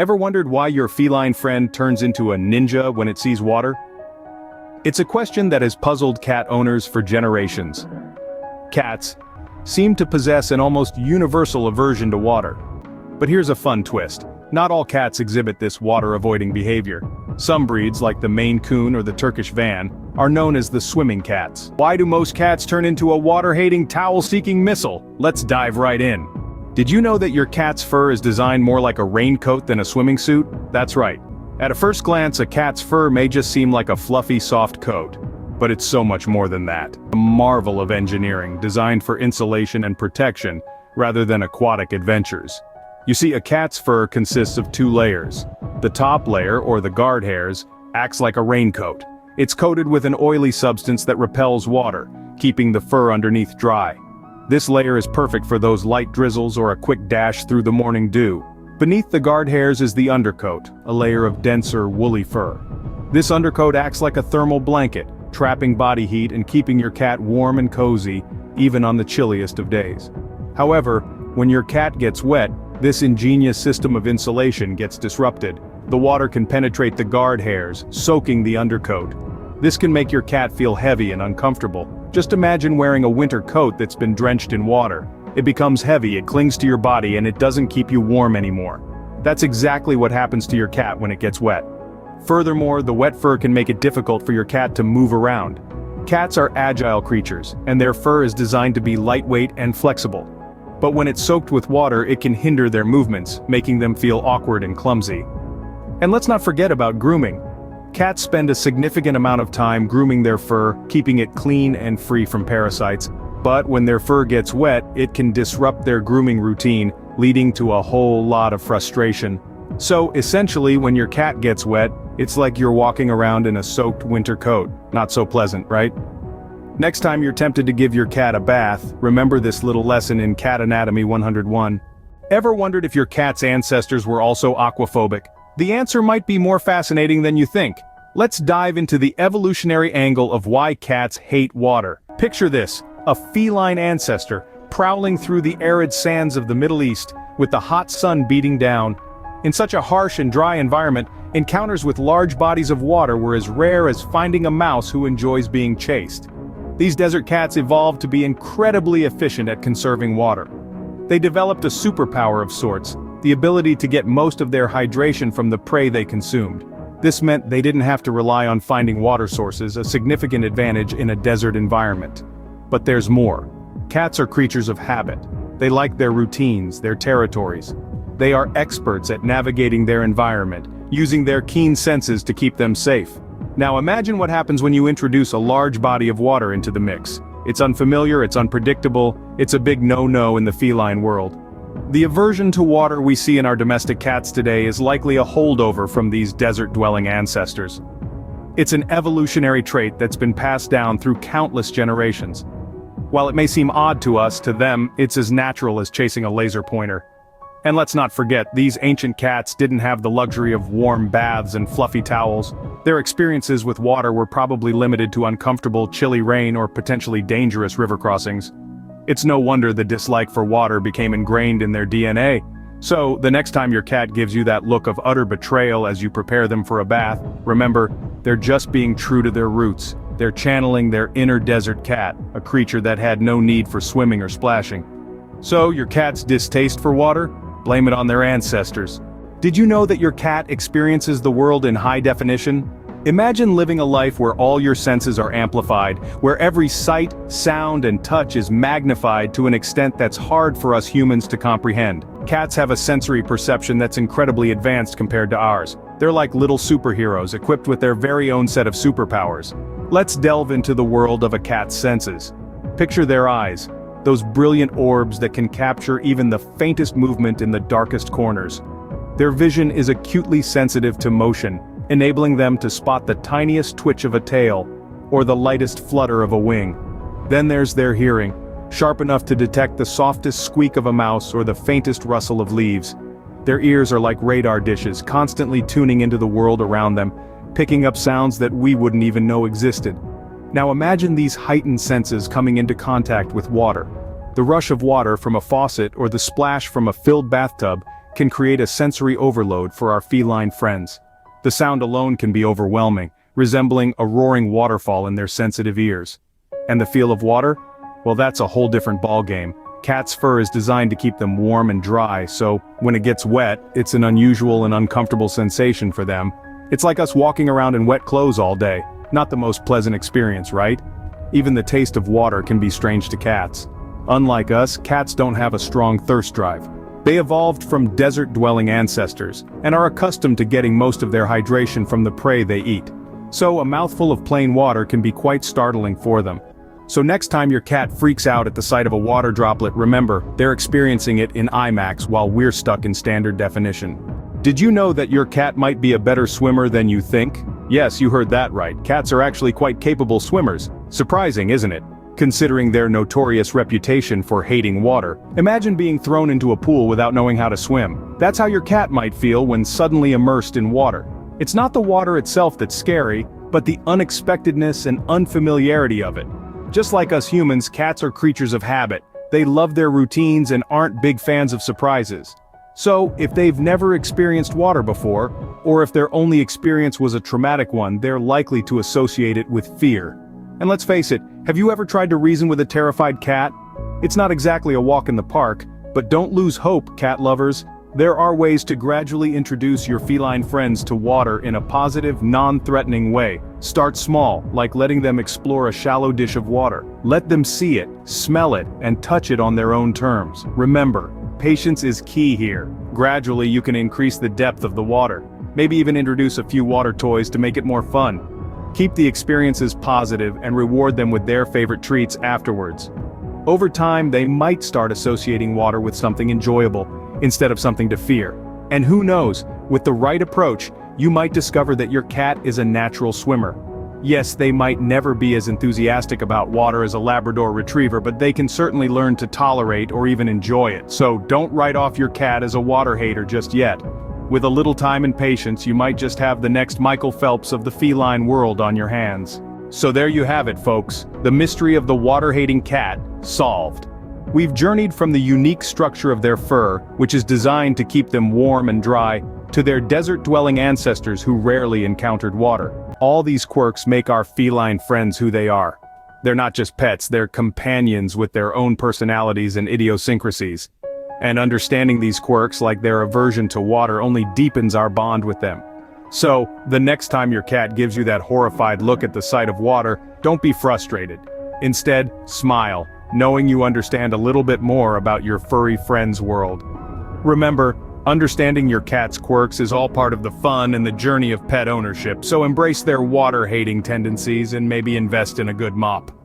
Ever wondered why your feline friend turns into a ninja when it sees water? It's a question that has puzzled cat owners for generations. Cats seem to possess an almost universal aversion to water. But here's a fun twist. Not all cats exhibit this water-avoiding behavior. Some breeds, like the Maine Coon or the Turkish Van, are known as the swimming cats. Why do most cats turn into a water-hating, towel-seeking missile? Let's dive right in. Did you know that your cat's fur is designed more like a raincoat than a swimming suit? That's right. At a first glance, a cat's fur may just seem like a fluffy, soft coat. But it's so much more than that. A marvel of engineering designed for insulation and protection, rather than aquatic adventures. You see, a cat's fur consists of two layers. The top layer, or the guard hairs, acts like a raincoat. It's coated with an oily substance that repels water, keeping the fur underneath dry. This layer is perfect for those light drizzles or a quick dash through the morning dew. Beneath the guard hairs is the undercoat, a layer of denser, woolly fur. This undercoat acts like a thermal blanket, trapping body heat and keeping your cat warm and cozy, even on the chilliest of days. However, when your cat gets wet, this ingenious system of insulation gets disrupted. The water can penetrate the guard hairs, soaking the undercoat. This can make your cat feel heavy and uncomfortable. Just imagine wearing a winter coat that's been drenched in water. It becomes heavy, it clings to your body, and it doesn't keep you warm anymore. That's exactly what happens to your cat when it gets wet. Furthermore, the wet fur can make it difficult for your cat to move around. Cats are agile creatures, and their fur is designed to be lightweight and flexible. But when it's soaked with water, it can hinder their movements, making them feel awkward and clumsy. And let's not forget about grooming. Cats spend a significant amount of time grooming their fur, keeping it clean and free from parasites. But when their fur gets wet, it can disrupt their grooming routine, leading to a whole lot of frustration. So, essentially, when your cat gets wet, it's like you're walking around in a soaked winter coat. Not so pleasant, right? Next time you're tempted to give your cat a bath, remember this little lesson in Cat Anatomy 101. Ever wondered if your cat's ancestors were also aquaphobic? The answer might be more fascinating than you think. Let's dive into the evolutionary angle of why cats hate water. Picture this, a feline ancestor, prowling through the arid sands of the Middle East, with the hot sun beating down. In such a harsh and dry environment, encounters with large bodies of water were as rare as finding a mouse who enjoys being chased. These desert cats evolved to be incredibly efficient at conserving water. They developed a superpower of sorts, the ability to get most of their hydration from the prey they consumed. This meant they didn't have to rely on finding water sources, a significant advantage in a desert environment. But there's more. Cats are creatures of habit. They like their routines, their territories. They are experts at navigating their environment, using their keen senses to keep them safe. Now imagine what happens when you introduce a large body of water into the mix. It's unfamiliar, it's unpredictable, it's a big no-no in the feline world. The aversion to water we see in our domestic cats today is likely a holdover from these desert-dwelling ancestors. It's an evolutionary trait that's been passed down through countless generations. While it may seem odd to us, to them, it's as natural as chasing a laser pointer. And let's not forget, these ancient cats didn't have the luxury of warm baths and fluffy towels. Their experiences with water were probably limited to uncomfortable, chilly rain or potentially dangerous river crossings. It's no wonder the dislike for water became ingrained in their DNA. So, the next time your cat gives you that look of utter betrayal as you prepare them for a bath, remember, they're just being true to their roots. They're channeling their inner desert cat, a creature that had no need for swimming or splashing. So, your cat's distaste for water? Blame it on their ancestors. Did you know that your cat experiences the world in high definition? Imagine living a life where all your senses are amplified, where every sight, sound, and touch is magnified to an extent that's hard for us humans to comprehend. Cats have a sensory perception that's incredibly advanced compared to ours. They're like little superheroes equipped with their very own set of superpowers. Let's delve into the world of a cat's senses. Picture their eyes. Those brilliant orbs that can capture even the faintest movement in the darkest corners. Their vision is acutely sensitive to motion, enabling them to spot the tiniest twitch of a tail, or the lightest flutter of a wing. Then there's their hearing, sharp enough to detect the softest squeak of a mouse or the faintest rustle of leaves. Their ears are like radar dishes, constantly tuning into the world around them, picking up sounds that we wouldn't even know existed. Now imagine these heightened senses coming into contact with water. The rush of water from a faucet or the splash from a filled bathtub can create a sensory overload for our feline friends. The sound alone can be overwhelming, resembling a roaring waterfall in their sensitive ears. And the feel of water? Well, that's a whole different ballgame. Cats' fur is designed to keep them warm and dry, so when it gets wet, it's an unusual and uncomfortable sensation for them. It's like us walking around in wet clothes all day. Not the most pleasant experience, right? Even the taste of water can be strange to cats. Unlike us, cats don't have a strong thirst drive. They evolved from desert-dwelling ancestors, and are accustomed to getting most of their hydration from the prey they eat. So a mouthful of plain water can be quite startling for them. So next time your cat freaks out at the sight of a water droplet, remember, they're experiencing it in IMAX while we're stuck in standard definition. Did you know that your cat might be a better swimmer than you think? Yes, you heard that right. Cats are actually quite capable swimmers. Surprising, isn't it? Considering their notorious reputation for hating water. Imagine being thrown into a pool without knowing how to swim. That's how your cat might feel when suddenly immersed in water. It's not the water itself that's scary, but the unexpectedness and unfamiliarity of it. Just like us humans, cats are creatures of habit. They love their routines and aren't big fans of surprises. So, if they've never experienced water before, or if their only experience was a traumatic one, they're likely to associate it with fear. And let's face it, have you ever tried to reason with a terrified cat? It's not exactly a walk in the park, but don't lose hope, cat lovers. There are ways to gradually introduce your feline friends to water in a positive, non-threatening way. Start small, like letting them explore a shallow dish of water. Let them see it, smell it, and touch it on their own terms. Remember, patience is key here. Gradually you can increase the depth of the water. Maybe even introduce a few water toys to make it more fun. Keep the experiences positive and reward them with their favorite treats afterwards. Over time, they might start associating water with something enjoyable, instead of something to fear. And who knows, with the right approach, you might discover that your cat is a natural swimmer. Yes, they might never be as enthusiastic about water as a Labrador Retriever, but they can certainly learn to tolerate or even enjoy it. So don't write off your cat as a water hater just yet. With a little time and patience, you might just have the next Michael Phelps of the feline world on your hands. So there you have it, folks. The mystery of the water-hating cat, solved. We've journeyed from the unique structure of their fur, which is designed to keep them warm and dry, to their desert-dwelling ancestors who rarely encountered water. All these quirks make our feline friends who they are. They're not just pets, they're companions with their own personalities and idiosyncrasies. And understanding these quirks, like their aversion to water, only deepens our bond with them. So, the next time your cat gives you that horrified look at the sight of water, don't be frustrated. Instead, smile, knowing you understand a little bit more about your furry friend's world. Remember, understanding your cat's quirks is all part of the fun and the journey of pet ownership, so embrace their water-hating tendencies and maybe invest in a good mop.